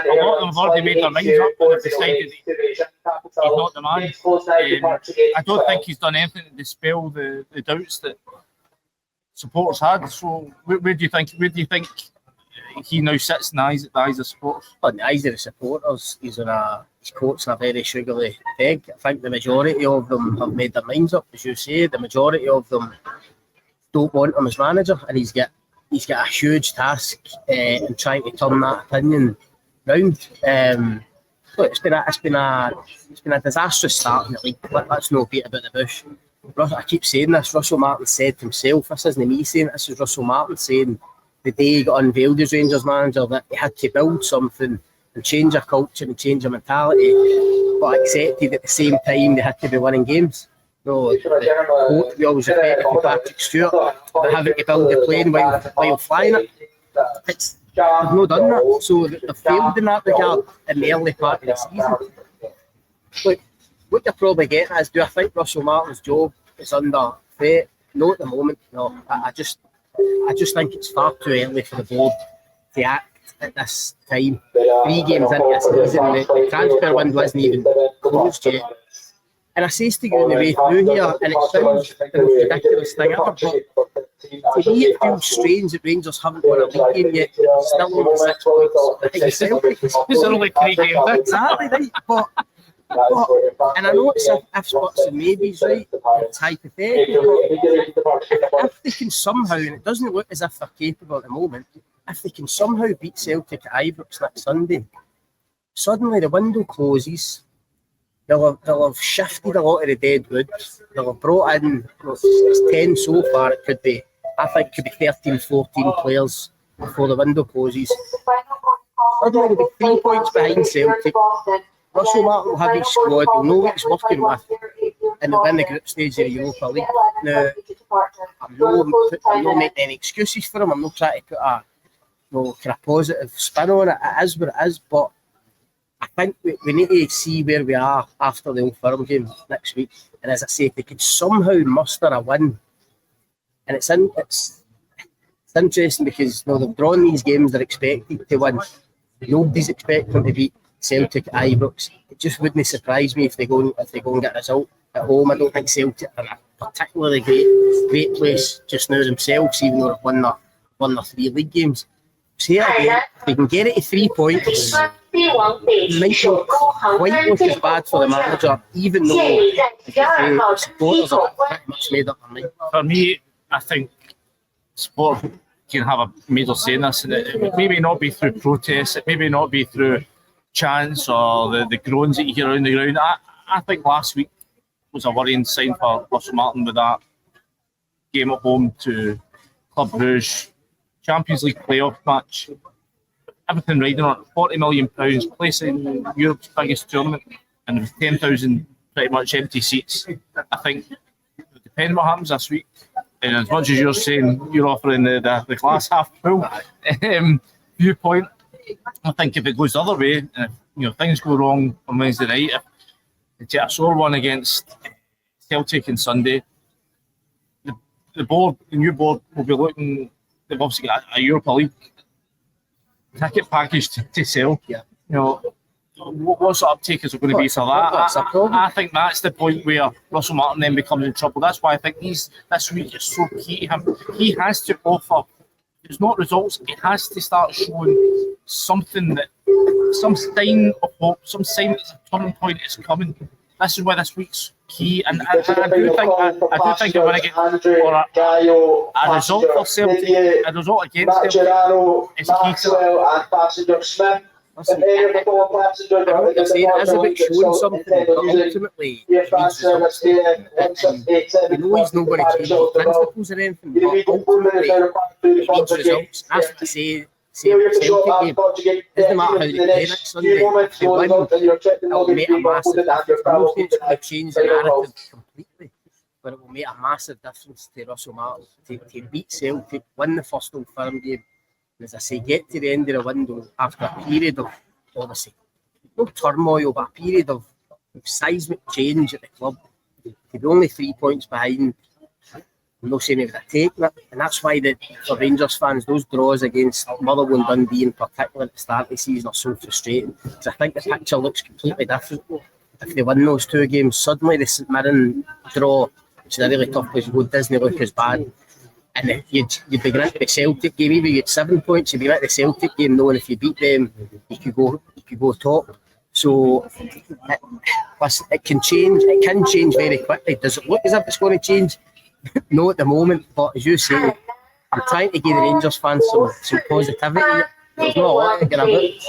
lot of them have already made their minds up and have decided he's not the man. I don't think he's done anything to dispel the doubts that supporters had. So where do you think he now sits in the eyes of supporters? Well, in the eyes of the supporters, he's coached on a very sugary peg. I think the majority of them have made their minds up, as you say. The majority of them don't want him as manager, and he's got a huge task in trying to turn that opinion round. Look, it's been a disastrous start in the league. Let's not beat about the bush. I keep saying this. Russell Martin said himself. This isn't me saying it, this is Russell Martin saying the day he got unveiled as Rangers manager that he had to build something and change a culture and change a mentality, but accepted at the same time they had to be winning games. No, we always refer to Patrick Stewart, but having to build a plane while flying it. They've not done that, so they've failed in that regard in the early part of the season. Look, what you're probably getting is, do I think Russell Martin's job is under threat? No, at the moment, no. I just think it's far too early for the board to act at this time. 3 games into the season, the transfer window isn't even closed yet. And I say to you on the way through here, and it sounds the most ridiculous thing ever, but to me it feels strange that Rangers haven't won a league game yet, still only 6 points. It's only 3 games. Exactly right, but and I know it's if buts and maybes, right? It's hypothetical. If they can somehow, and it doesn't look as if they're capable at the moment, if they can somehow beat Celtic at Ibrox next Sunday, suddenly the window closes. They'll have shifted a lot of the dead wood. They'll have brought in, it's 10 so far, I think it could be 13, 14 players before the window closes. Suddenly they'll be 3 points behind Celtic. Russell Martin will have his squad, he'll know what he's working with, and they'll win the group stage of the Europa League. Now, I'm not making any excuses for him, I'm not trying to put a kind of positive spin on it. It is what it is, but I think we need to see where we are after the Old Firm game next week. And as I say, if they could somehow muster a win, and it's interesting because they've drawn these games they're expected to win. Nobody's expecting to beat Celtic at Ibrox. It just wouldn't surprise me if they go and get a result at home. I don't think Celtic are a particularly great place just now themselves, even though they've won their 3 league games. So here again, if they can get it to 3 points, it might not quite look as bad for the manager, even though the supporters are pretty much made up their mind. For me, I think sport can have a major say in this, and it maybe not be through protests, it maybe not be through chants or the groans that you hear around the ground. I think last week was a worrying sign for Russell Martin with that game at home to Club Brugge, Champions League playoff match, everything riding on it, £40 million, placing Europe's biggest tournament, and with 10,000 pretty much empty seats. I think it depends what happens this week. And as much as you're saying you're offering the glass half full viewpoint, I think if it goes the other way, if things go wrong on Wednesday night, if they take a sore one against Celtic on Sunday, the new board will be looking. They've obviously got a Europa League ticket package to sell. Yeah. What sort of uptake is it going to be for that? I think that's the point where Russell Martin then becomes in trouble. That's why I think this week is so key to him. He has to offer. It's not results. He has to start showing something some sign of hope, some sign that the turning point is coming. This is why this week's key, and I do think I'm going to get a result for Celtic, a result against Celtic is key to it. Listen, I know what you're saying, it is about showing something, but ultimately it needs results. And he's not going to change his principles or anything, but ultimately it needs results. That's what I say about the Celtic game. It doesn't matter how they play next Sunday, if they win, it'll make a massive difference. I don't think it's going to change the narrative completely, but it will make a massive difference to Russell Martin to beat Celtic, win the first Old Firm game. As I say, get to the end of the window after a period of, obviously, no turmoil, but a period of seismic change at the club. To be only 3 points behind, I'm not saying he would have taken it, and that's why for Rangers fans, those draws against Motherwell and Dundee in particular at the start of the season are so frustrating, because I think the picture looks completely different. If they win those two games, suddenly the St Mirren draw, which is a really tough place to go, doesn't look as bad. And you'd be going into the Celtic game, even if you get 7 points, you'd be into the Celtic game knowing if you beat them, you could go top. So it can change very quickly. Does it look as if it's going to change? No, at the moment, but as you say, I'm trying to give the Rangers fans some positivity. There's not a lot to get about.